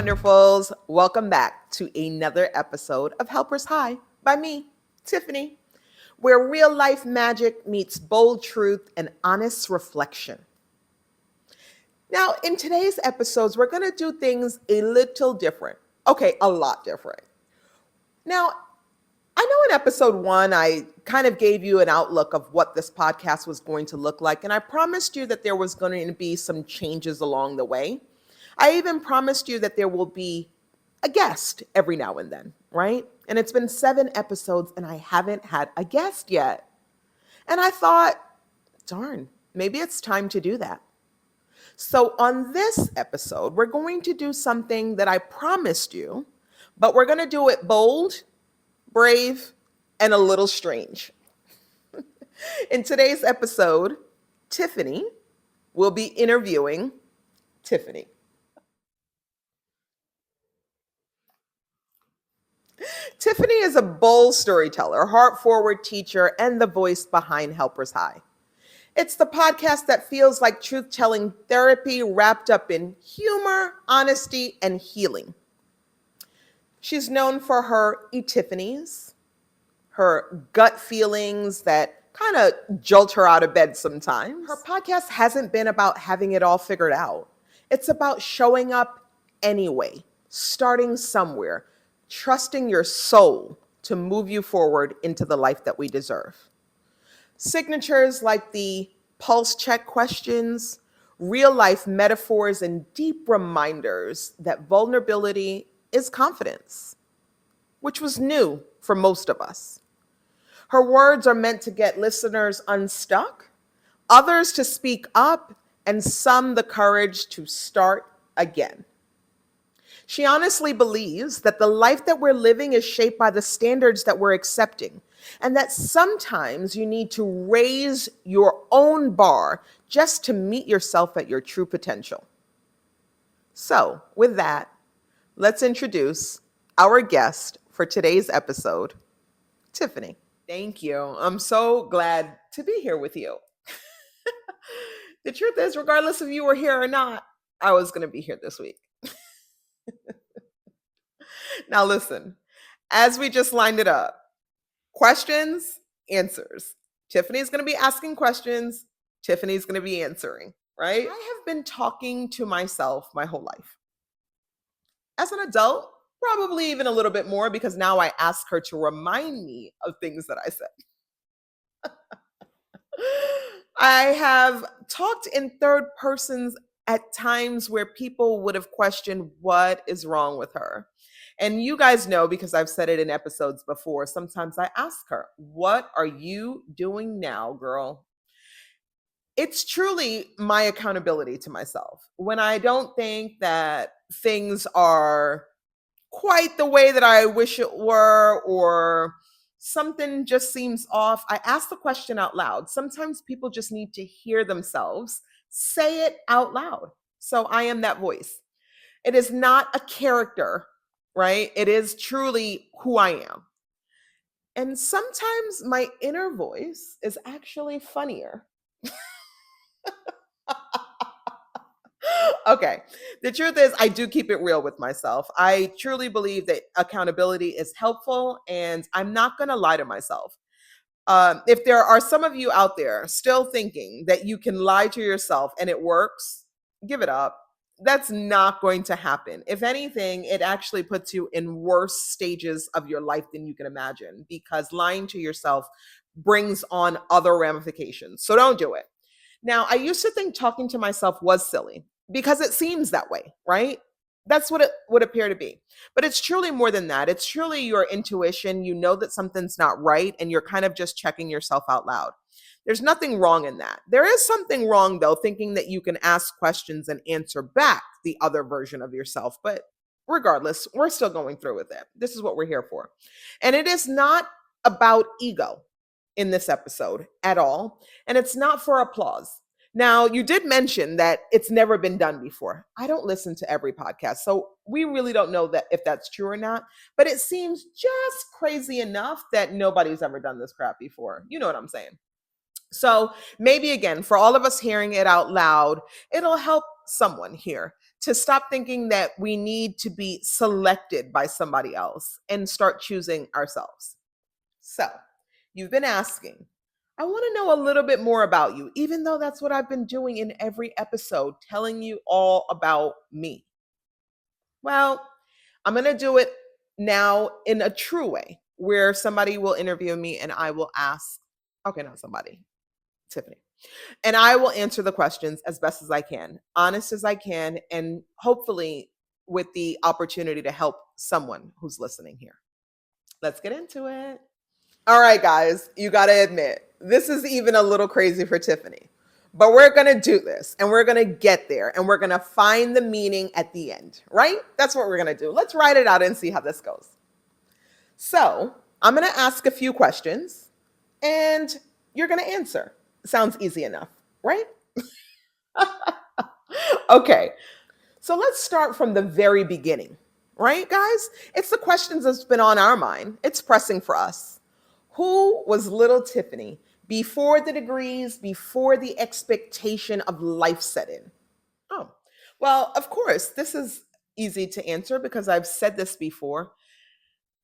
wonderfuls. Welcome back to another episode of Helpers High by me, Tiffany, where real life magic meets bold truth and honest reflection. Now, in today's episodes, we're going to do things a little different. Okay, a lot different. Now, I know in episode one, I kind of gave you an outlook of what this podcast was going to look like, and I promised you that there was going to be some changes along the way. I even promised you that there will be a guest every now and then, right? And it's been 7 episodes and I haven't had a guest yet. And I thought, darn, maybe it's time to do that. So on this episode, we're going to do something that I promised you, but we're going to do it bold, brave, and a little strange. In today's episode, Tiffani will be interviewing Tiffani. Tiffani is a bold storyteller, heart-forward teacher, and the voice behind Helpers High. It's the podcast that feels like truth-telling therapy wrapped up in humor, honesty, and healing. She's known for her epiphanies, her gut feelings that kind of jolt her out of bed sometimes. Her podcast hasn't been about having it all figured out. It's about showing up anyway, starting somewhere, trusting your soul to move you forward into the life that we deserve. Signatures like the pulse check questions, real life metaphors, and deep reminders that vulnerability is confidence, which was new for most of us. Her words are meant to get listeners unstuck, others to speak up, and some the courage to start again. She honestly believes that the life that we're living is shaped by the standards that we're accepting, and that sometimes you need to raise your own bar just to meet yourself at your true potential. So, with that, let's introduce our guest for today's episode, Tiffani. Thank you. I'm so glad to be here with you. The truth is, regardless if you were here or not, I was going to be here this week. Now listen, as we just lined it up, questions, answers. Tiffani's going to be asking questions. Tiffani's going to be answering, right? I have been talking to myself my whole life. As an adult, probably even a little bit more because now I ask her to remind me of things that I said. I have talked in third persons at times where people would have questioned what is wrong with her. And you guys know, because I've said it in episodes before, sometimes I ask her, what are you doing now, girl? It's truly my accountability to myself. When I don't think that things are quite the way that I wish it were, or something just seems off, I ask the question out loud. Sometimes people just need to hear themselves say it out loud. So I am that voice. It is not a character, right? It is truly who I am. And sometimes my inner voice is actually funnier. Okay. The truth is, I do keep it real with myself. I truly believe that accountability is helpful, and I'm not going to lie to myself. If there are some of you out there still thinking that you can lie to yourself and it works, give it up. That's not going to happen. If anything, it actually puts you in worse stages of your life than you can imagine, because lying to yourself brings on other ramifications. So don't do it. Now, I used to think talking to myself was silly because it seems that way, right? That's what it would appear to be. But it's truly more than that. It's truly your intuition. You know that something's not right, and you're kind of just checking yourself out loud. There's nothing wrong in that. There is something wrong, though, thinking that you can ask questions and answer back the other version of yourself. But regardless, we're still going through with it. This is what we're here for. And it is not about ego in this episode at all. And it's not for applause. Now, you did mention that it's never been done before. I don't listen to every podcast, so we really don't know that if that's true or not. But it seems just crazy enough that nobody's ever done this crap before. You know what I'm saying? So maybe again, for all of us hearing it out loud, it'll help someone here to stop thinking that we need to be selected by somebody else and start choosing ourselves. So, you've been asking, I want to know a little bit more about you, even though that's what I've been doing in every episode, telling you all about me. Well, I'm going to do it now in a true way where somebody will interview me and I will ask, okay, not somebody, Tiffani. And I will answer the questions as best as I can, honest as I can, and hopefully with the opportunity to help someone who's listening here. Let's get into it. All right, guys, you got to admit, this is even a little crazy for Tiffani. But we're going to do this and we're going to get there and we're going to find the meaning at the end, right? That's what we're going to do. Let's write it out and see how this goes. So, I'm going to ask a few questions and you're going to answer. Sounds easy enough, right? Okay, so let's start from the very beginning, right, guys? It's the questions that's been on our mind. It's pressing for us. Who was little Tiffani before the degrees, before the expectation of life set in? Oh, well, of course, this is easy to answer because I've said this before.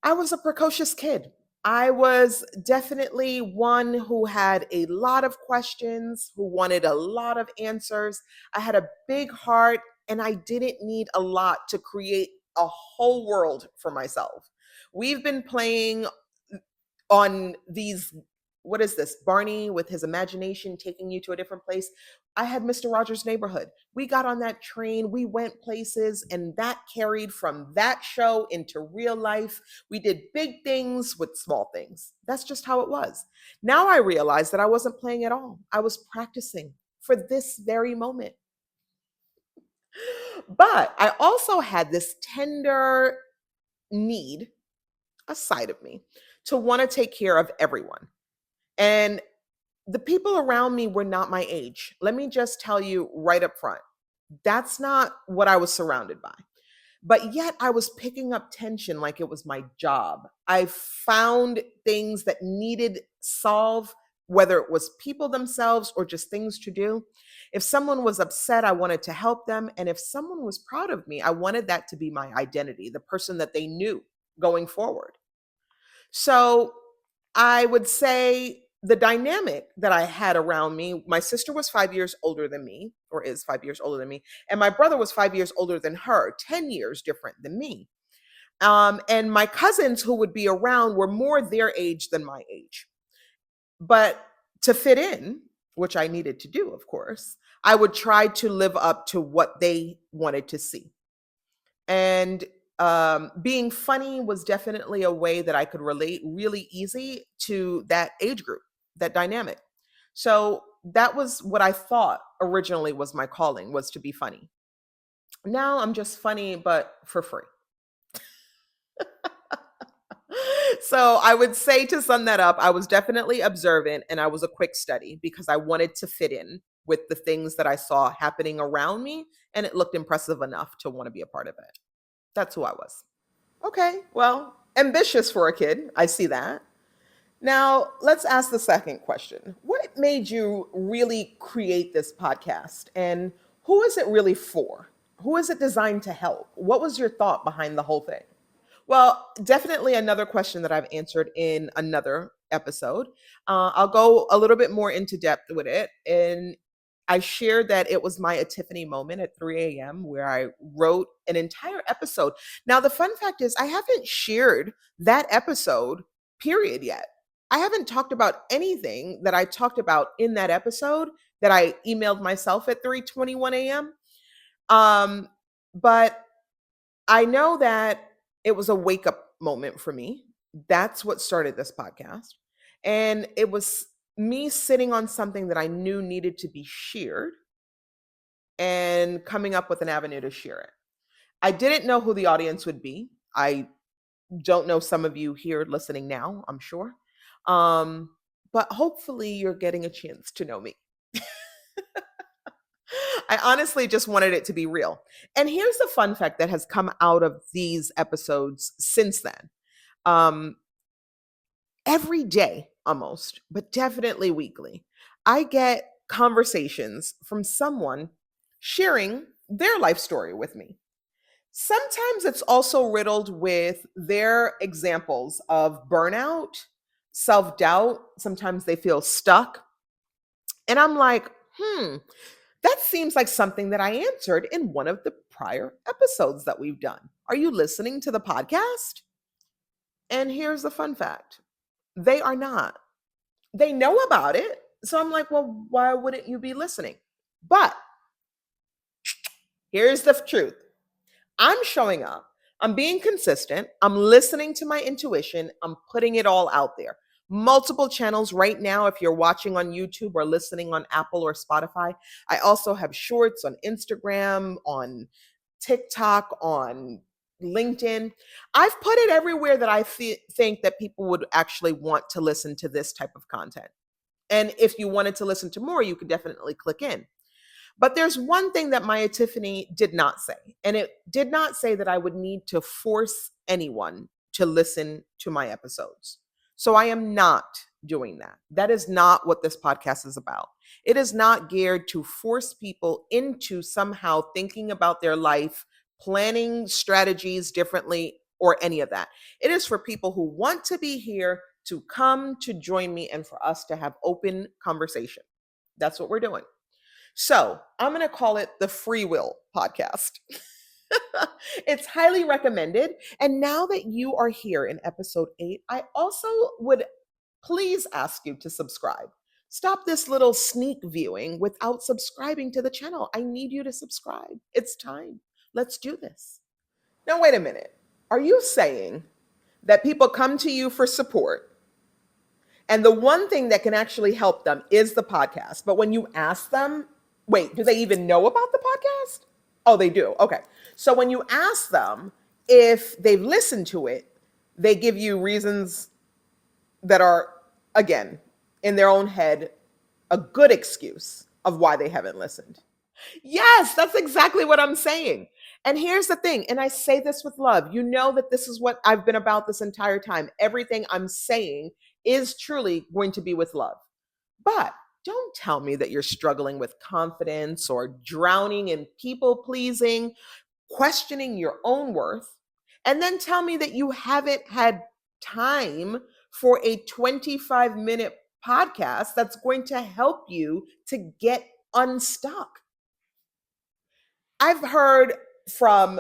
I was a precocious kid. I was definitely one who had a lot of questions, who wanted a lot of answers. I had a big heart and I didn't need a lot to create a whole world for myself. We've been playing on these, what is this, Barney with his imagination taking you to a different place. I had Mr. Rogers' Neighborhood. We got on that train, we went places, and that carried from that show into real life. We did big things with small things. That's just how it was. Now I realize that I wasn't playing at all. I was practicing for this very moment. But I also had this tender need, a side of me, to want to take care of everyone. And the people around me were not my age. Let me just tell you right up front. That's not what I was surrounded by. But yet I was picking up tension like it was my job. I found things that needed solve, whether it was people themselves or just things to do. If someone was upset, I wanted to help them. And if someone was proud of me, I wanted that to be my identity, the person that they knew going forward. So I would say the dynamic that I had around me, my sister was 5 years older than me, or is 5 years older than me, and my brother was 5 years older than her, 10 years different than me. And my cousins who would be around were more their age than my age. But to fit in, which I needed to do, of course, I would try to live up to what they wanted to see. And being funny was definitely a way that I could relate really easy to that age group, that dynamic. So that was what I thought originally was my calling, was to be funny. Now I'm just funny, but for free. So I would say, to sum that up, I was definitely observant and I was a quick study because I wanted to fit in with the things that I saw happening around me, and it looked impressive enough to want to be a part of it. That's who I was. Okay, well, ambitious for a kid. I see that. Now, let's ask the second question. What made you really create this podcast? And who is it really for? Who is it designed to help? What was your thought behind the whole thing? Well, definitely another question that I've answered in another episode. I'll go a little bit more into depth with it. And I shared that it was my Tiffani moment at 3 a.m. where I wrote an entire episode. Now, the fun fact is, I haven't shared that episode, period, yet. I haven't talked about anything that I talked about in that episode that I emailed myself at 3:21 a.m. Um, but I know that it was a wake up moment for me. That's what started this podcast. And it was me sitting on something that I knew needed to be shared and coming up with an avenue to share it. I didn't know who the audience would be. I don't know some of you here listening now, I'm sure. Um, but hopefully you're getting a chance to know me. I honestly just wanted it to be real. And here's the fun fact that has come out of these episodes since then. Um, every day, almost, but definitely weekly, I get conversations from someone sharing their life story with me. Sometimes it's also riddled with their examples of burnout, self doubt. Sometimes they feel stuck. And I'm like, that seems like something that I answered in one of the prior episodes that we've done. Are you listening to the podcast? And here's the fun fact, they are not. They know about it. So I'm like, well, why wouldn't you be listening? But here's the truth, I'm showing up. I'm being consistent. I'm listening to my intuition. I'm putting it all out there. Multiple channels right now. If you're watching on YouTube or listening on Apple or Spotify, I also have shorts on Instagram, on TikTok, on LinkedIn. I've put it everywhere that I think that people would actually want to listen to this type of content. And if you wanted to listen to more, you could definitely click in. But there's one thing that Maya Tiffani did not say, and it did not say that I would need to force anyone to listen to my episodes. So I am not doing that. That is not what this podcast is about. It is not geared to force people into somehow thinking about their life, planning strategies differently, or any of that. It is for people who want to be here to come to join me and for us to have open conversation. That's what we're doing. So I'm going to call it the Free Will Podcast. It's highly recommended. And now that you are here in episode 8, I also would please ask you to subscribe. Stop this little sneak viewing without subscribing to the channel. I need you to subscribe. It's time. Let's do this. Now, wait a minute. Are you saying that people come to you for support, and the one thing that can actually help them is the podcast? But when you ask them, wait, do they even know about the podcast? Oh, they do. Okay. So when you ask them if they've listened to it, they give you reasons that are, again, in their own head, a good excuse of why they haven't listened. Yes, that's exactly what I'm saying. And here's the thing, and I say this with love. You know that this is what I've been about this entire time. Everything I'm saying is truly going to be with love. But don't tell me that you're struggling with confidence or drowning in people pleasing, questioning your own worth, and then tell me that you haven't had time for a 25-minute podcast that's going to help you to get unstuck. I've heard from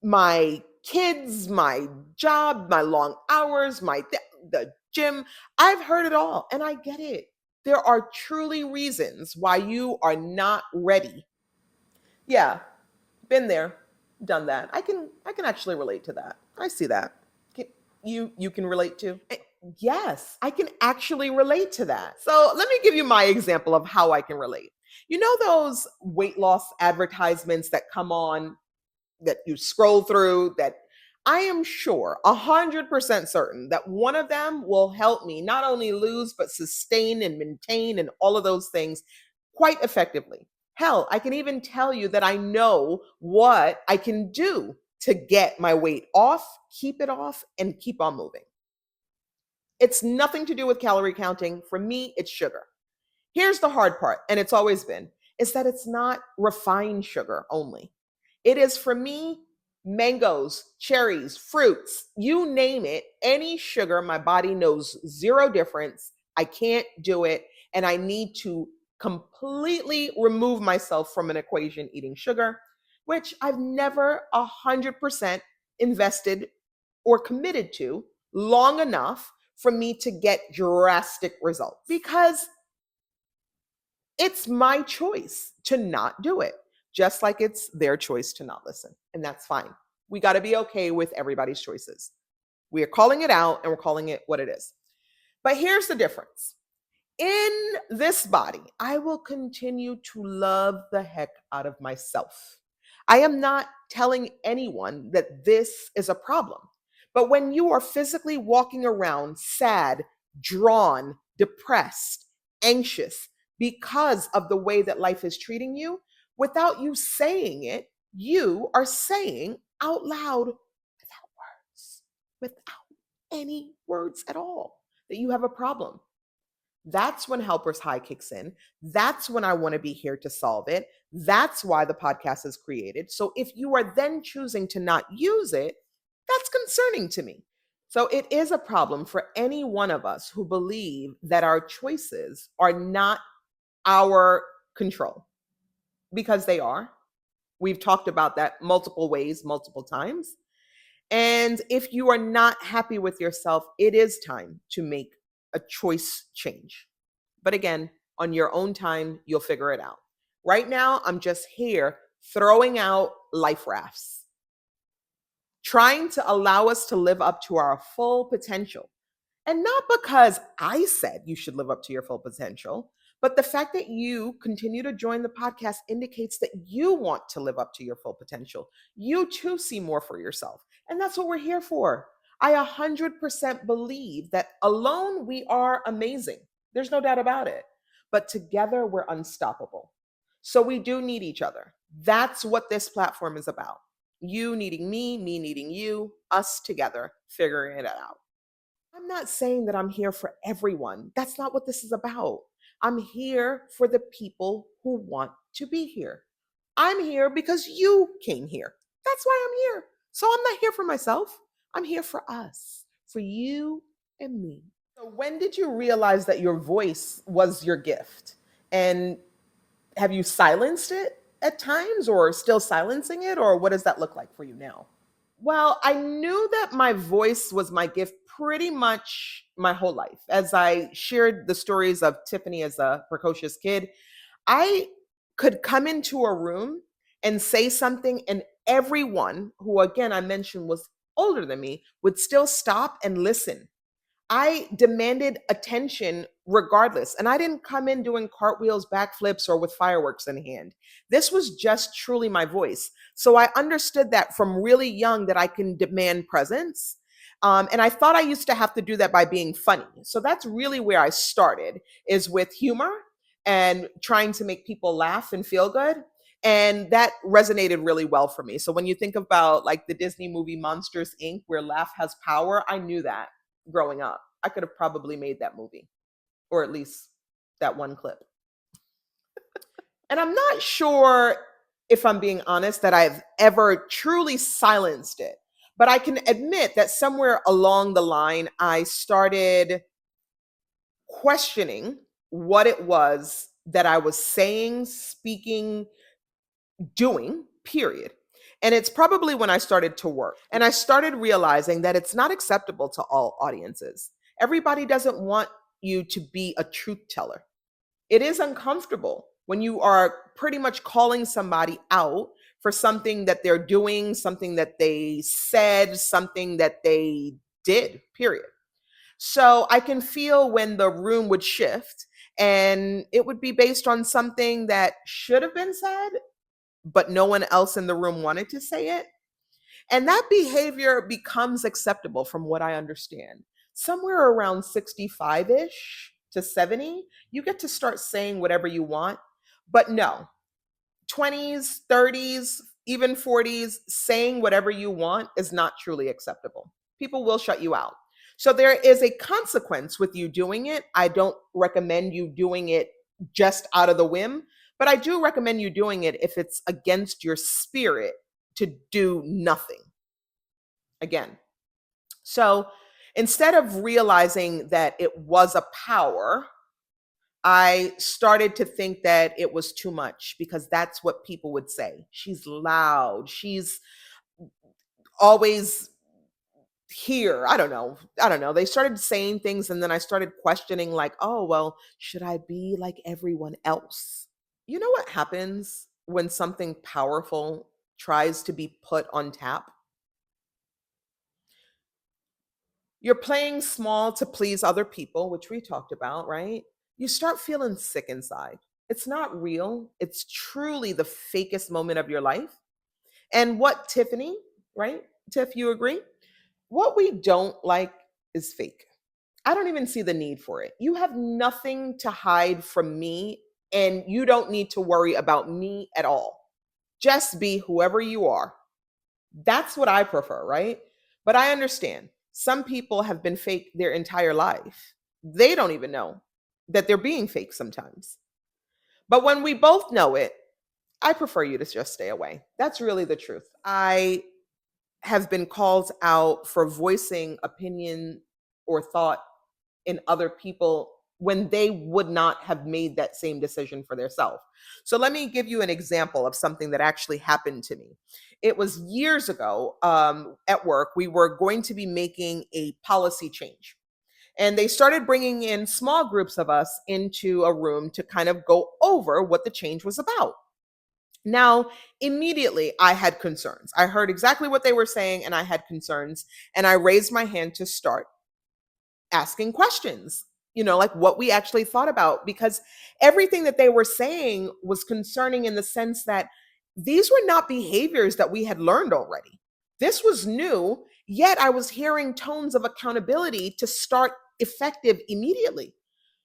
my kids, my job, my long hours, the gym. I've heard it all and I get it. There are truly reasons why you are not ready. Yeah, been there, done that. I can actually relate to that. I see that. You can relate to? Yes, I can actually relate to that. So let me give you my example of how I can relate. You know those weight loss advertisements that come on that you scroll through, that I am sure, 100% certain that one of them will help me not only lose, but sustain and maintain and all of those things quite effectively. Hell, I can even tell you that I know what I can do to get my weight off, and keep on moving. It's nothing to do with calorie counting. For me, it's sugar. Here's the hard part, and it's always been, is that it's not refined sugar only. It is, for me, mangoes, cherries, fruits, you name it, any sugar. My body knows zero difference. I can't do it. And I need to completely remove myself from an equation eating sugar, which I've never 100% invested or committed to long enough for me to get drastic results, because it's my choice to not do it, just like it's their choice to not listen. And that's fine. We got to be okay with everybody's choices. We are calling it out and we're calling it what it is. But here's the difference. In this body, I will continue to love the heck out of myself. I am not telling anyone that this is a problem. But when you are physically walking around sad, drawn, depressed, anxious because of the way that life is treating you, without you saying it, you are saying out loud, without words, without any words at all, that you have a problem. That's when helper's high kicks in. That's when I want to be here to solve it. That's why the podcast is created. So if you are then choosing to not use it, that's concerning to me. So it is a problem for any one of us who believe that our choices are not our control, because they are. We've talked about that multiple ways, multiple times. And if you are not happy with yourself, it is time to make a choice change. But again, on your own time, you'll figure it out. Right now, I'm just here throwing out life rafts, trying to allow us to live up to our full potential. And not because I said you should live up to your full potential, but the fact that you continue to join the podcast indicates that you want to live up to your full potential. You too see more for yourself. And that's what we're here for. I 100% believe that alone we are amazing. There's no doubt about it. But together we're unstoppable. So we do need each other. That's what this platform is about. You needing me needing you, us together figuring it out. I'm not saying that I'm here for everyone. That's not what this is about. I'm here for the people who want to be here. I'm here because you came here. That's why I'm here. So I'm not here for myself. I'm here for us, for you and me. So when did you realize that your voice was your gift? And have you silenced it at times or still silencing it? Or what does that look like for you now? Well, I knew that my voice was my gift pretty much my whole life. As I shared the stories of Tiffani as a precocious kid, I could come into a room and say something, and everyone who, again, I mentioned was older than me would still stop and listen. I demanded attention regardless. And I didn't come in doing cartwheels, backflips, or with fireworks in hand. This was just truly my voice. So I understood that from really young that I can demand presence. And I thought I used to have to do that by being funny. So that's really where I started, is with humor and trying to make people laugh and feel good. And that resonated really well for me. So when you think about like the Disney movie Monsters Inc., where laugh has power, I knew that growing up. I could have probably made that movie, or at least that one clip. And I'm not sure, if I'm being honest, that I've ever truly silenced it. But I can admit that somewhere along the line, I started questioning what it was that I was saying, speaking, doing, period. And it's probably when I started to work and I started realizing that it's not acceptable to all audiences. Everybody doesn't want you to be a truth teller. It is uncomfortable when you are pretty much calling somebody out for something that they're doing, something that they said, something that they did, period. So I can feel when the room would shift and it would be based on something that should have been said, but no one else in the room wanted to say it. And that behavior becomes acceptable from what I understand. Somewhere around 65 ish to 70, you get to start saying whatever you want. But no, 20s, 30s, even 40s, saying whatever you want is not truly acceptable. People will shut you out. So there is a consequence with you doing it. I don't recommend you doing it just out of the whim, but I do recommend you doing it if it's against your spirit to do nothing. Again. So instead of realizing that it was a power, I started to think that it was too much because that's what people would say. She's loud. She's always here. I don't know. I don't know. They started saying things and then I started questioning like, "Oh, well, should I be like everyone else?" You know what happens when something powerful tries to be put on tap? You're playing small to please other people, which we talked about, right? You start feeling sick inside. It's not real. It's truly the fakest moment of your life. And what Tiffani, right? Tiff, you agree? What we don't like is fake. I don't even see the need for it. You have nothing to hide from me, and you don't need to worry about me at all. Just be whoever you are. That's what I prefer, right? But I understand some people have been fake their entire life. They don't even know. that they're being fake sometimes. But when we both know it, I prefer you to just stay away. That's really the truth. I have been called out for voicing opinion or thought in other people when they would not have made that same decision for themselves. So let me give you an example of something that actually happened to me. It was years ago at work. We were going to be making a policy change. And they started bringing in small groups of us into a room to kind of go over what the change was about. Now, immediately I had concerns. I heard exactly what they were saying and I had concerns. And I raised my hand to start asking questions, like what we actually thought about, because everything that they were saying was concerning in the sense that these were not behaviors that we had learned already. This was new, yet I was hearing tones of accountability to start effective immediately.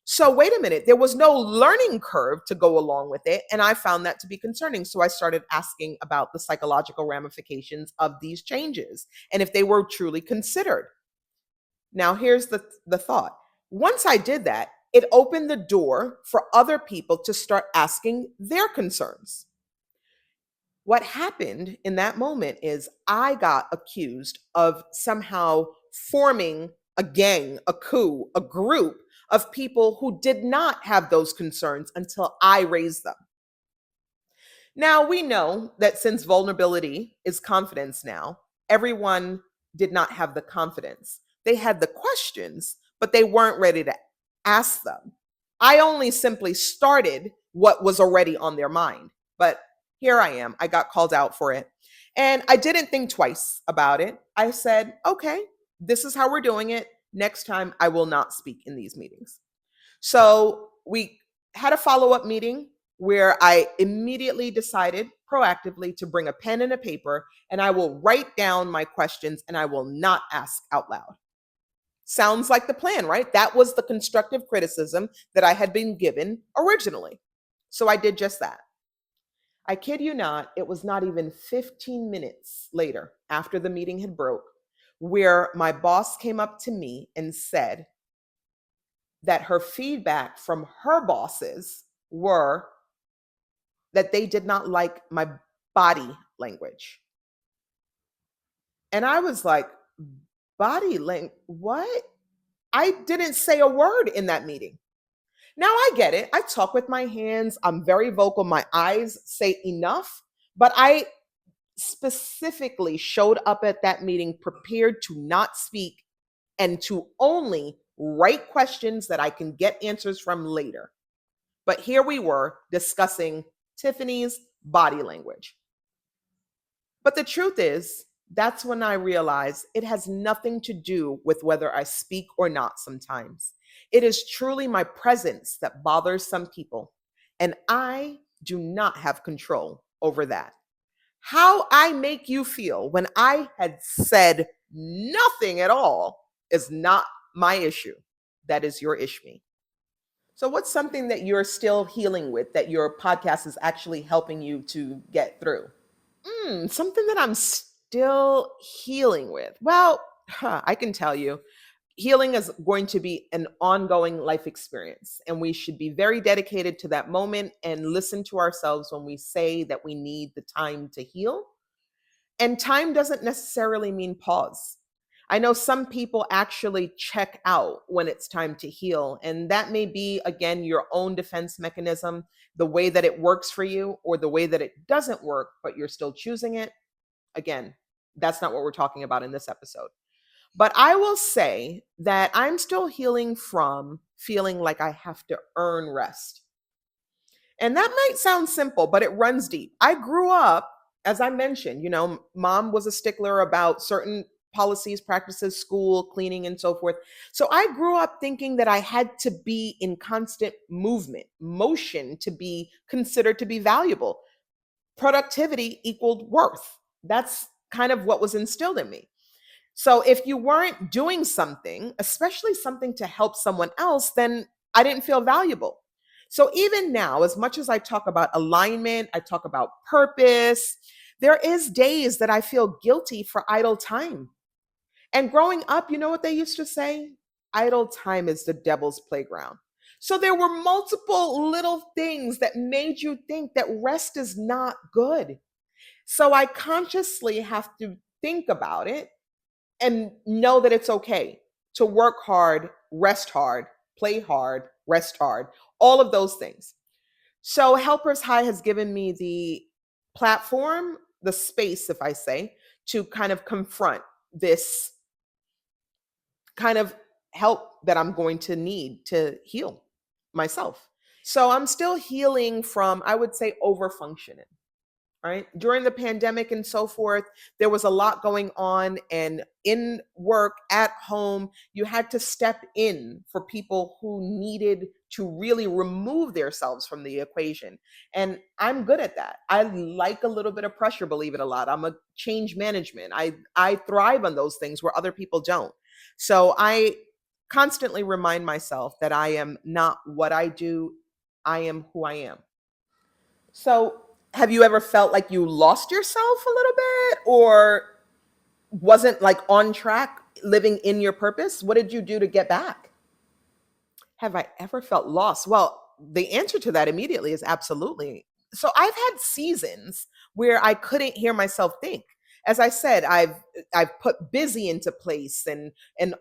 So, wait a minute, there was no learning curve to go along with it. And I found that to be concerning. So, I started asking about the psychological ramifications of these changes and if they were truly considered. Now, here's the thought. Once I did that, it opened the door for other people to start asking their concerns. What happened in that moment is I got accused of somehow forming a gang, a coup, a group of people who did not have those concerns until I raised them. Now, we know that since vulnerability is confidence now, everyone did not have the confidence. They had the questions, but they weren't ready to ask them. I only simply started what was already on their mind. But here I am. I got called out for it. And I didn't think twice about it. I said, okay, this is how we're doing it. Next time, I will not speak in these meetings. So we had a follow up meeting where I immediately decided proactively to bring a pen and a paper and I will write down my questions and I will not ask out loud. Sounds like the plan, right? That was the constructive criticism that I had been given originally. So I did just that. I kid you not, it was not even 15 minutes later after the meeting had broke where my boss came up to me and said that her feedback from her bosses were that they did not like my body language. And I was like, body language, what? I didn't say a word in that meeting. Now I get it. I talk with my hands. I'm very vocal. My eyes say enough, but I specifically showed up at that meeting prepared to not speak and to only write questions that I can get answers from later. But here we were discussing Tiffany's body language. But the truth is, that's when I realized it has nothing to do with whether I speak or not sometimes. It is truly my presence that bothers some people, and I do not have control over that. How I make you feel when I had said nothing at all is not my issue. That is your issue. So, what's something that you're still healing with that your podcast is actually helping you to get through? Something that I'm still healing with. Well, I can tell you, healing is going to be an ongoing life experience, and we should be very dedicated to that moment and listen to ourselves when we say that we need the time to heal. And time doesn't necessarily mean pause. I know some people actually check out when it's time to heal, and that may be, again, your own defense mechanism, the way that it works for you, or the way that it doesn't work, but you're still choosing it. Again, that's not what we're talking about in this episode. But I will say that I'm still healing from feeling like I have to earn rest. And that might sound simple, but it runs deep. I grew up, as I mentioned, mom was a stickler about certain policies, practices, school, cleaning, and so forth. So I grew up thinking that I had to be in constant movement, motion to be considered to be valuable. Productivity equaled worth. That's kind of what was instilled in me. So if you weren't doing something, especially something to help someone else, then I didn't feel valuable. So even now, as much as I talk about alignment, I talk about purpose, there is days that I feel guilty for idle time. And growing up, you know what they used to say? Idle time is the devil's playground. So there were multiple little things that made you think that rest is not good. So I consciously have to think about it and know that it's okay to work hard, play hard, rest hard, all of those things. So Helpers High has given me the platform, the space, if I say, to kind of confront this kind of help that I'm going to need to heal myself. So I'm still healing from, I would say, over functioning. Right? During the pandemic and so forth, there was a lot going on. And in work, at home, you had to step in for people who needed to really remove themselves from the equation. And I'm good at that. I like a little bit of pressure, believe it or not. I'm a change management. I thrive on those things where other people don't. So I constantly remind myself that I am not what I do, I am who I am. So, have you ever felt like you lost yourself a little bit or wasn't like on track living in your purpose? What did you do to get back? Have I ever felt lost? Well, the answer to that immediately is absolutely. So I've had seasons where I couldn't hear myself think. As I said, I've put busy into place and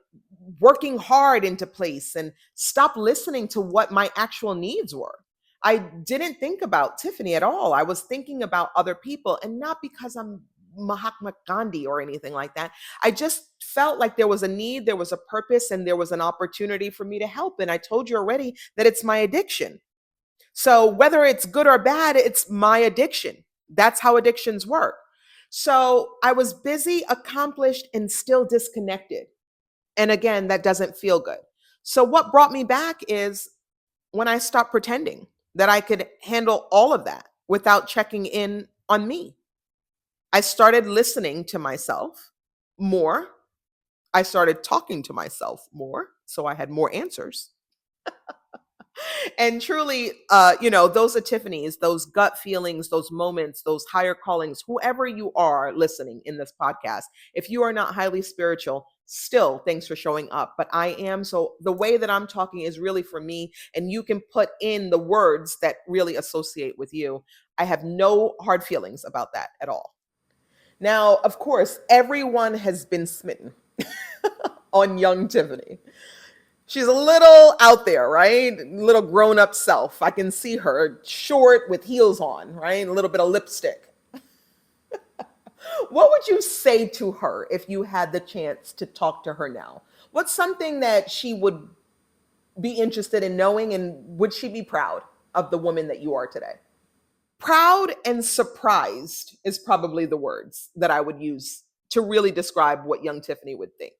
working hard into place and stopped listening to what my actual needs were. I didn't think about Tiffany at all. I was thinking about other people, and not because I'm Mahatma Gandhi or anything like that. I just felt like there was a need, there was a purpose, and there was an opportunity for me to help. And I told you already that it's my addiction. So whether it's good or bad, it's my addiction. That's how addictions work. So I was busy, accomplished, and still disconnected. And again, that doesn't feel good. So what brought me back is when I stopped pretending that I could handle all of that without checking in on me. I started listening to myself more. I started talking to myself more. So I had more answers. And truly, those epiphanies, those gut feelings, those moments, those higher callings, whoever you are listening in this podcast, if you are not highly spiritual, still thanks for showing up. But I am. So the way that I'm talking is really for me, and you can put in the words that really associate with you. I have no hard feelings about that at all. Now, of course, everyone has been smitten on young Tiffany. She's a little out there, right? Little grown up self. I can see her short with heels on, right? A little bit of lipstick. What would you say to her if you had the chance to talk to her now? What's something that she would be interested in knowing, and would she be proud of the woman that you are today? Proud and surprised is probably the words that I would use to really describe what young Tiffany would think.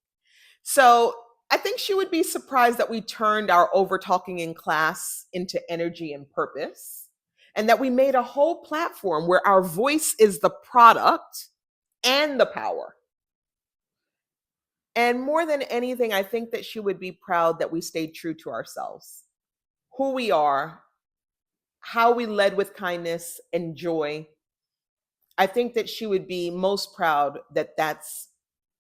So I think she would be surprised that we turned our over talking in class into energy and purpose, and that we made a whole platform where our voice is the product and the power. And more than anything, I think that she would be proud that we stayed true to ourselves, who we are, how we led with kindness and joy. I think that she would be most proud that that's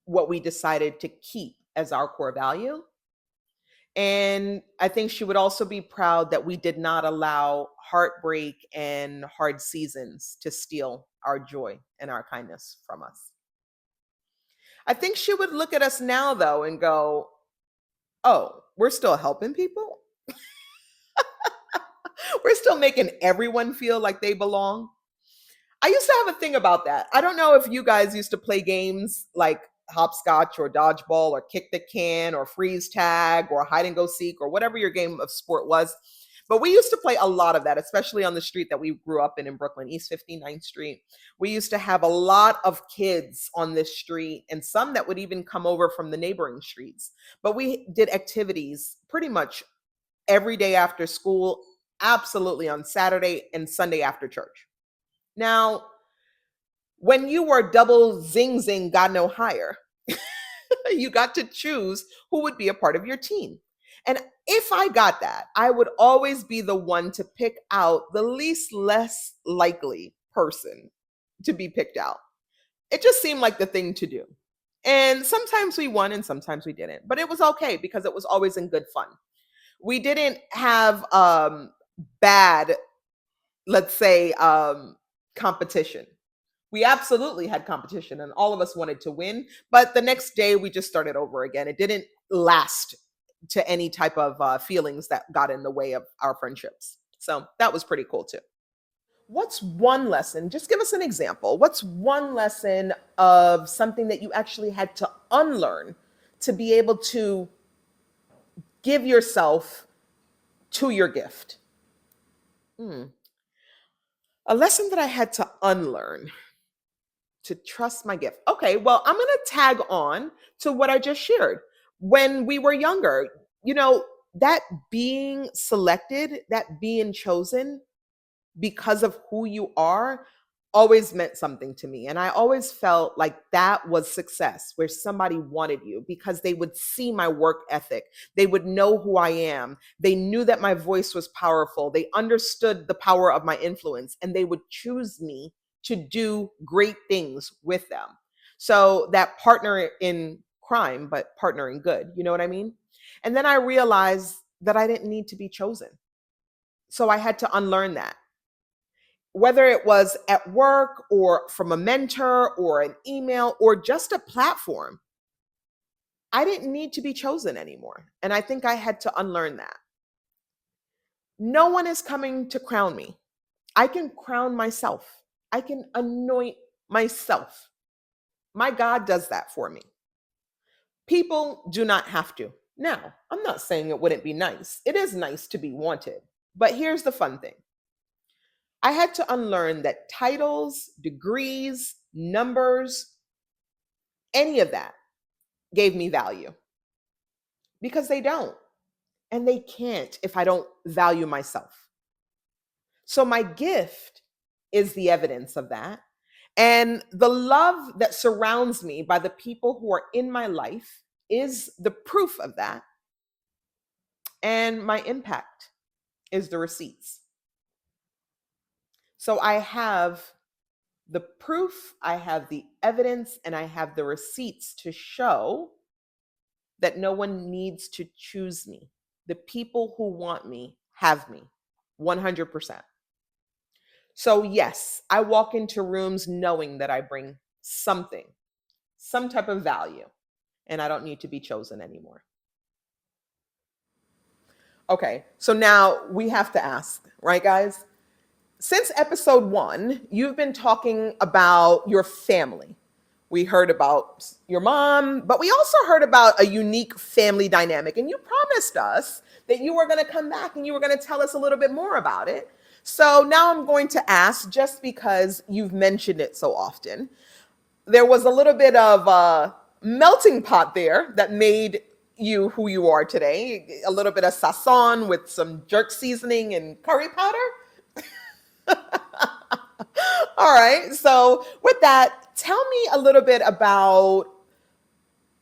what we decided to keep as our core value. And I think she would also be proud that we did not allow heartbreak and hard seasons to steal our joy and our kindness from us. I think she would look at us now, though, and go, oh, we're still helping people. We're still making everyone feel like they belong. I used to have a thing about that. I don't know if you guys used to play games like hopscotch or dodgeball or kick the can or freeze tag or hide and go seek or whatever your game of sport was. But we used to play a lot of that, especially on the street that we grew up in Brooklyn, East 59th Street. We used to have a lot of kids on this street, and some that would even come over from the neighboring streets. But we did activities pretty much every day after school, absolutely on Saturday and Sunday after church. Now, when you were double zing zing, got no higher, you got to choose who would be a part of your team. And if I got that, I would always be the one to pick out the least less likely person to be picked out. It just seemed like the thing to do. And sometimes we won and sometimes we didn't, but it was okay because it was always in good fun. We didn't have bad, let's say, competition. We absolutely had competition and all of us wanted to win, but the next day we just started over again. It didn't last to any type of feelings that got in the way of our friendships. So that was pretty cool too. What's one lesson? Just give us an example. What's one lesson of something that you actually had to unlearn to be able to give yourself to your gift? Hmm. A lesson that I had to unlearn to trust my gift. Okay, well, I'm going to tag on to what I just shared. When we were younger, you know, that being selected, that being chosen, because of who you are always meant something to me. And I always felt like that was success, where somebody wanted you because they would see my work ethic. They would know who I am. They knew that my voice was powerful. They understood the power of my influence and they would choose me to do great things with them. So that partner in crime, but partner in good. You know what I mean? And then I realized that I didn't need to be chosen. So I had to unlearn that, whether it was at work or from a mentor or an email or just a platform. I didn't need to be chosen anymore. And I think I had to unlearn that. No one is coming to crown me. I can crown myself. I can anoint myself. My God does that for me. People do not have to. Now, I'm not saying it wouldn't be nice. It is nice to be wanted. But here's the fun thing: I had to unlearn that titles, degrees, numbers, any of that gave me value, because they don't. And they can't if I don't value myself. So my gift is the evidence of that. And the love that surrounds me by the people who are in my life is the proof of that. And my impact is the receipts. So I have the proof, I have the evidence, and I have the receipts to show that no one needs to choose me. The people who want me have me 100%. So, yes, I walk into rooms knowing that I bring something, some type of value, and I don't need to be chosen anymore. Okay, so now we have to ask, right, guys? Since episode 1, you've been talking about your family. We heard about your mom, but we also heard about a unique family dynamic. And you promised us that you were going to come back and you were going to tell us a little bit more about it. So now I'm going to ask, just because you've mentioned it so often, there was a little bit of a melting pot there that made you who you are today. A little bit of sazon with some jerk seasoning and curry powder. All right. So, with that, tell me a little bit about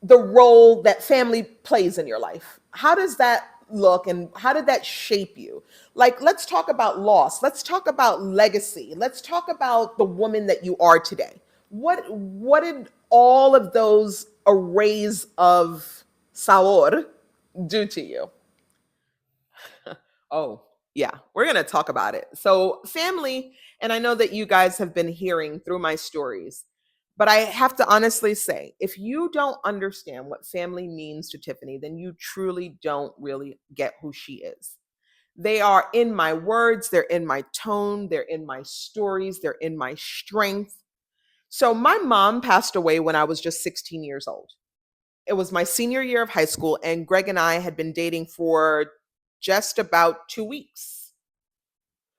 the role that family plays in your life. How does that look and how did that shape you? Like, let's talk about loss. Let's talk about legacy. Let's talk about the woman that you are today. What did all of those arrays of sabor do to you? Oh, yeah, we're going to talk about it. So, family, and I know that you guys have been hearing through my stories, but I have to honestly say, if you don't understand what family means to Tiffani, then you truly don't really get who she is. They are in my words, they're in my tone, they're in my stories, they're in my strength. So, my mom passed away when I was just 16 years old. It was my senior year of high school, and Greg and I had been dating for just about 2 weeks.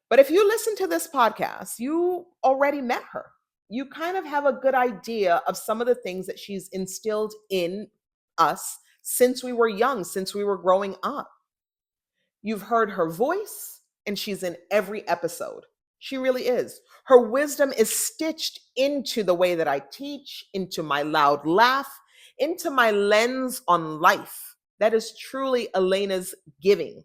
But if you listen to this podcast, you already met her. You kind of have a good idea of some of the things that she's instilled in us since we were young, since we were growing up. You've heard her voice, and she's in every episode. She really is. Her wisdom is stitched into the way that I teach, into my loud laugh, into my lens on life. That is truly Elena's giving.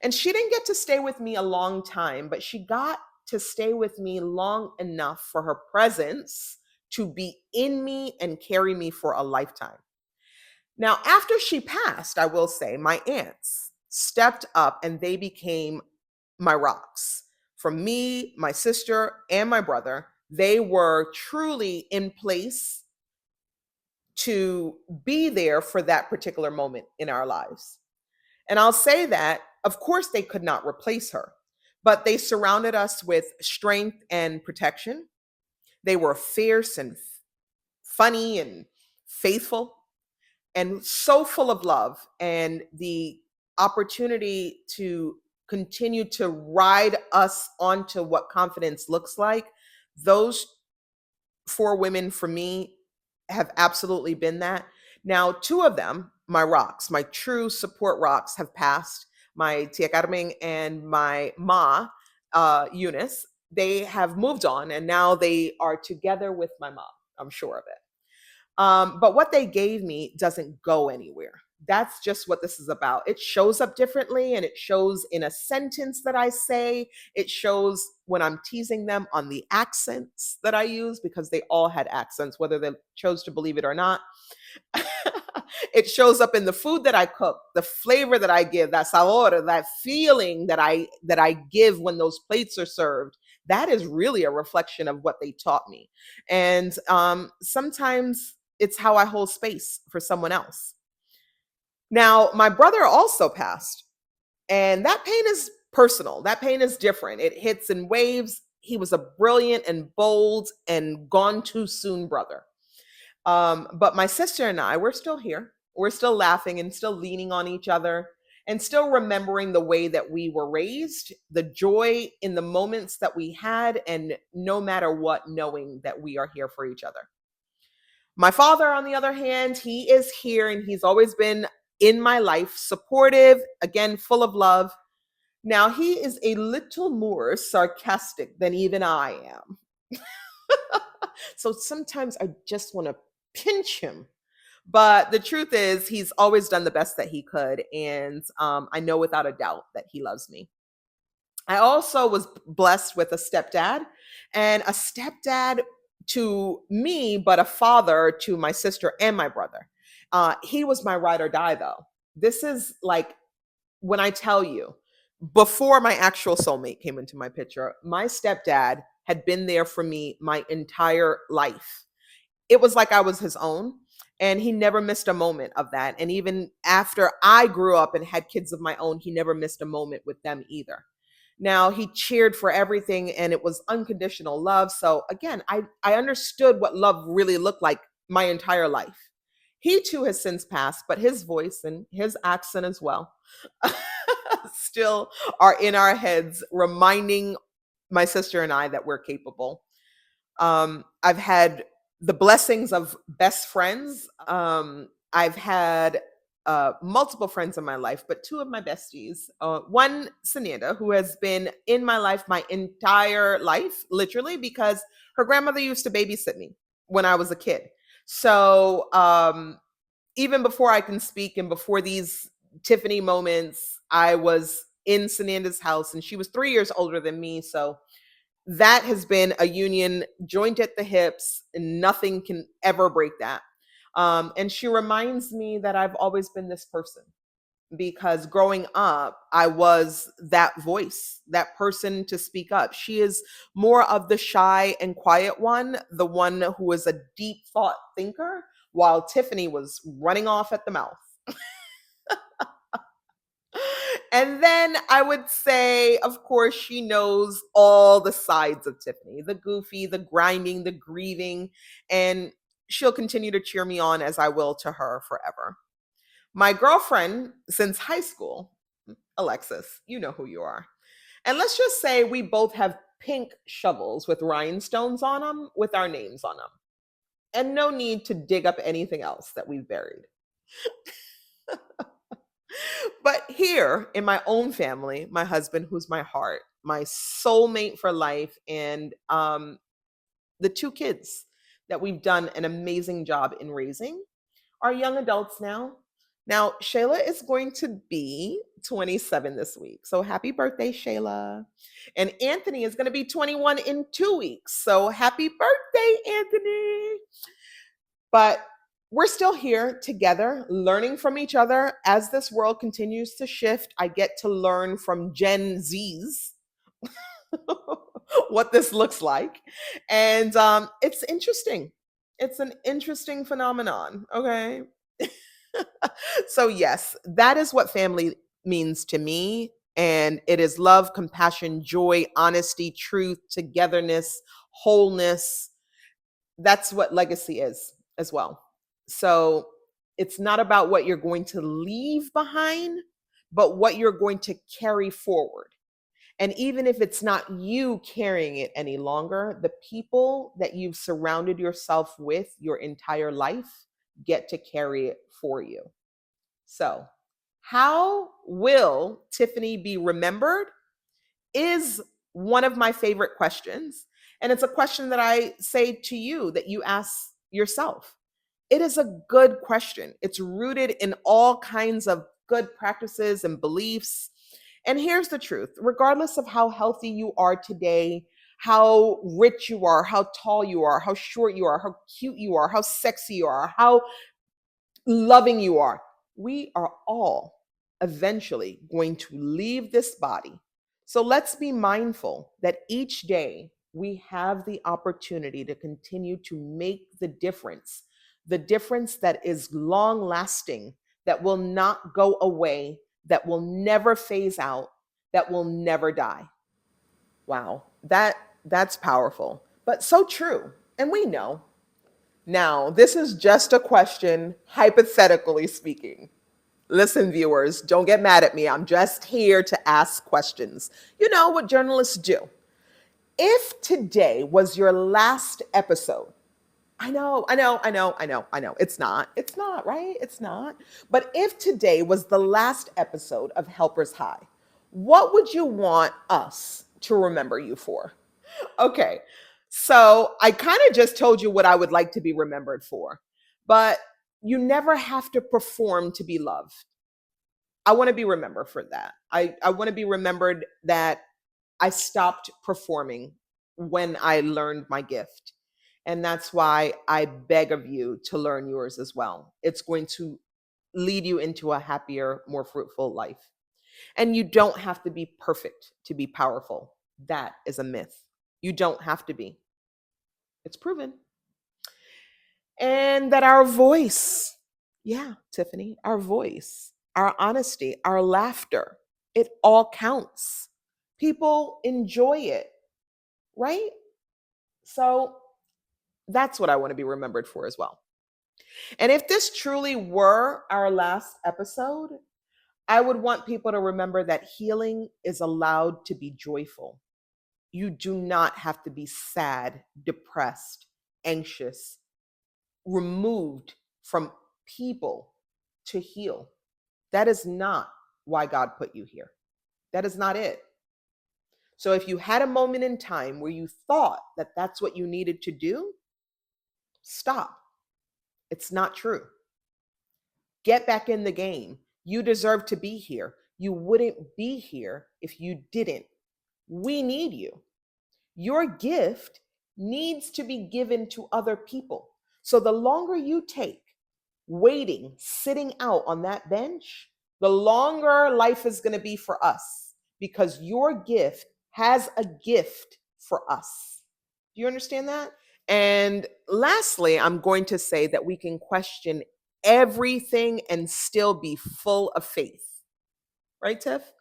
And she didn't get to stay with me a long time, but she got to stay with me long enough for her presence to be in me and carry me for a lifetime. Now, after she passed, I will say, my aunts, stepped up and they became my rocks. From me, my sister, and my brother, they were truly in place to be there for that particular moment in our lives. And I'll say that, of course, they could not replace her, but they surrounded us with strength and protection. They were fierce and funny and faithful and so full of love. And the opportunity to continue to ride us onto what confidence looks like, those four women for me have absolutely been that. Now, two of them, my rocks, my true support rocks, have passed. My Tia Carmen and my Ma, Eunice, they have moved on and now they are together with my mom. I'm sure of it. But what they gave me doesn't go anywhere. That's just what this is about. It shows up differently and it shows in a sentence that I say. It shows when I'm teasing them on the accents that I use because they all had accents, whether they chose to believe it or not. It shows up in the food that I cook, the flavor that I give, that sabor, that feeling that I give when those plates are served. That is really a reflection of what they taught me. And sometimes it's how I hold space for someone else. Now, my brother also passed, and that pain is personal. That pain is different. It hits in waves. He was a brilliant and bold and gone too soon brother. But my sister and I, we're still here. We're still laughing and still leaning on each other and still remembering the way that we were raised, the joy in the moments that we had, and no matter what, knowing that we are here for each other. My father, on the other hand, he is here and he's always been in my life, supportive, again, full of love. Now, he is a little more sarcastic than even I am. So sometimes I just want to pinch him. But the truth is, he's always done the best that he could. And I know without a doubt that he loves me. I also was blessed with a stepdad, and a stepdad to me, but a father to my sister and my brother. He was my ride or die, though. This is like when I tell you, before my actual soulmate came into my picture, my stepdad had been there for me my entire life. It was like I was his own. And he never missed a moment of that. And even after I grew up and had kids of my own, he never missed a moment with them either. Now, he cheered for everything and it was unconditional love. So again, I understood what love really looked like my entire life. He too has since passed, but his voice and his accent as well still are in our heads, reminding my sister and I that we're capable. I've had the blessings of best friends. I've had multiple friends in my life, but two of my besties. One, Sananda, who has been in my life my entire life, literally, because her grandmother used to babysit me when I was a kid. So even before I can speak and before these Tiffani moments, I was in Sananda's house and she was 3 years older than me. So that has been a union joint at the hips and nothing can ever break that. And she reminds me that I've always been this person because growing up, I was that voice, that person to speak up. She is more of the shy and quiet one, the one who is a deep thought thinker, while Tiffani was running off at the mouth. And then I would say, of course, she knows all the sides of Tiffani, the goofy, the grinding, the grieving, and she'll continue to cheer me on as I will to her forever. My girlfriend since high school, Alexis, you know who you are. And let's just say we both have pink shovels with rhinestones on them with our names on them. And no need to dig up anything else that we've buried. But here in my own family, my husband, who's my heart, my soulmate for life, and the two kids that we've done an amazing job in raising are young adults now. Now, Shayla is going to be 27 this week. So happy birthday, Shayla. And Anthony is going to be 21 in 2 weeks. So happy birthday, Anthony. But we're still here together, learning from each other as this world continues to shift. I get to learn from Gen Zs what this looks like. And it's interesting. It's an interesting phenomenon. Okay. So, yes, that is what family means to me. And it is love, compassion, joy, honesty, truth, togetherness, wholeness. That's what legacy is as well. So, it's not about what you're going to leave behind, but what you're going to carry forward. And even if it's not you carrying it any longer, the people that you've surrounded yourself with your entire life get to carry it for you. So, how will Tiffani be remembered is one of my favorite questions. And it's a question that I say to you that you ask yourself. It is a good question. It's rooted in all kinds of good practices and beliefs. And here's the truth: regardless of how healthy you are today, how rich you are, how tall you are, how short you are, how cute you are, how sexy you are, how loving you are, we are all eventually going to leave this body. So let's be mindful that each day we have the opportunity to continue to make the difference that is long lasting, that will not go away, that will never phase out, that will never die. Wow, that's powerful, but so true. And we know now, this is just a question, hypothetically speaking. Listen, viewers, don't get mad at me. I'm just here to ask questions. You know what journalists do. If today was your last episode, I know. It's not, right? It's not. But if today was the last episode of Helpers High, what would you want us to remember you for? Okay. So I kind of just told you what I would like to be remembered for, but you never have to perform to be loved. I want to be remembered for that. I want to be remembered that I stopped performing when I learned my gift. And that's why I beg of you to learn yours as well. It's going to lead you into a happier, more fruitful life. And you don't have to be perfect to be powerful. That is a myth. You don't have to be. It's proven. And that our voice, yeah, Tiffani, our voice, our honesty, our laughter, it all counts. People enjoy it, right? So that's what I want to be remembered for as well. And if this truly were our last episode, I would want people to remember that healing is allowed to be joyful. You do not have to be sad, depressed, anxious, removed from people to heal. That is not why God put you here. That is not it. So if you had a moment in time where you thought that that's what you needed to do, stop. It's not true. Get back in the game. You deserve to be here. You wouldn't be here if you didn't. We need you. Your gift needs to be given to other people. So the longer you take waiting, sitting out on that bench, the longer life is going to be for us, because your gift has a gift for us. Do you understand that? And lastly, I'm going to say that we can question everything and still be full of faith. Right, Tiff?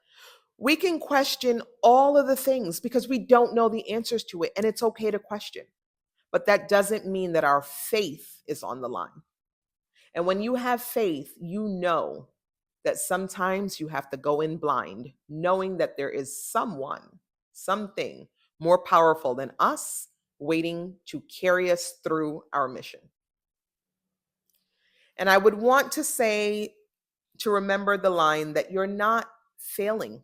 We can question all of the things because we don't know the answers to it, and it's okay to question. But that doesn't mean that our faith is on the line. And when you have faith, you know that sometimes you have to go in blind, knowing that there is someone, something more powerful than us waiting to carry us through our mission. And I would want to say, to remember the line that you're not failing.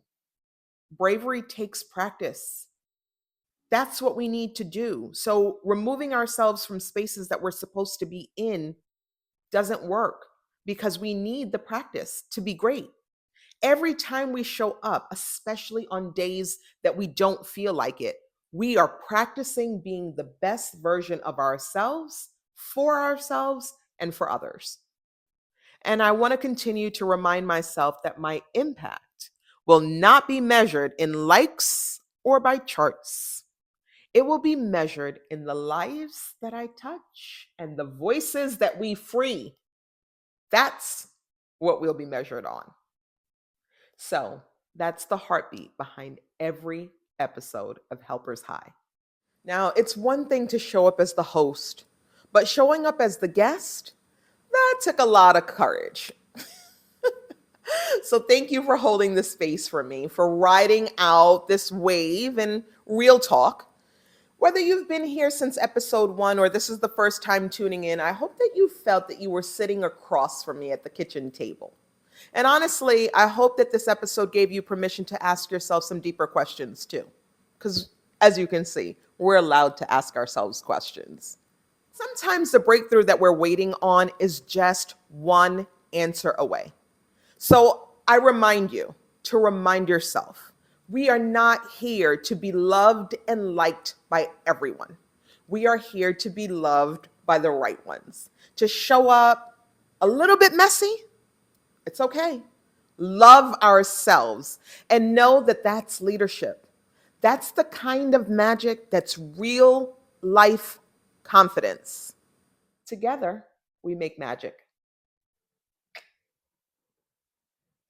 Bravery takes practice. That's what we need to do. So removing ourselves from spaces that we're supposed to be in doesn't work, because we need the practice to be great. Every time we show up, especially on days that we don't feel like it, we are practicing being the best version of ourselves, for ourselves, and for others. And I want to continue to remind myself that my impact will not be measured in likes or by charts. It will be measured in the lives that I touch and the voices that we free. That's what we'll be measured on. So that's the heartbeat behind every episode of Helpers High. Now, it's one thing to show up as the host, but showing up as the guest, that took a lot of courage. So thank you for holding the space for me, for riding out this wave and real talk. Whether you've been here since episode 1 or this is the first time tuning in, I hope that you felt that you were sitting across from me at the kitchen table. And honestly, I hope that this episode gave you permission to ask yourself some deeper questions too. Because as you can see, we're allowed to ask ourselves questions. Sometimes the breakthrough that we're waiting on is just one answer away. So I remind you to remind yourself, we are not here to be loved and liked by everyone. We are here to be loved by the right ones. To show up a little bit messy, it's okay. Love ourselves and know that that's leadership. That's the kind of magic that's real life confidence. Together, we make magic.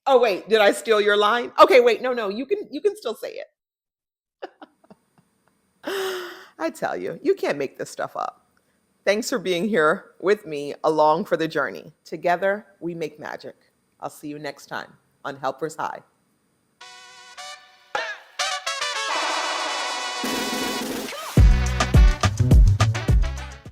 Oh wait, did I steal your line? Okay, wait, no, you can still say it. I tell you, you can't make this stuff up. Thanks for being here with me along for the journey. Together, we make magic. I'll see you next time on Helpers High.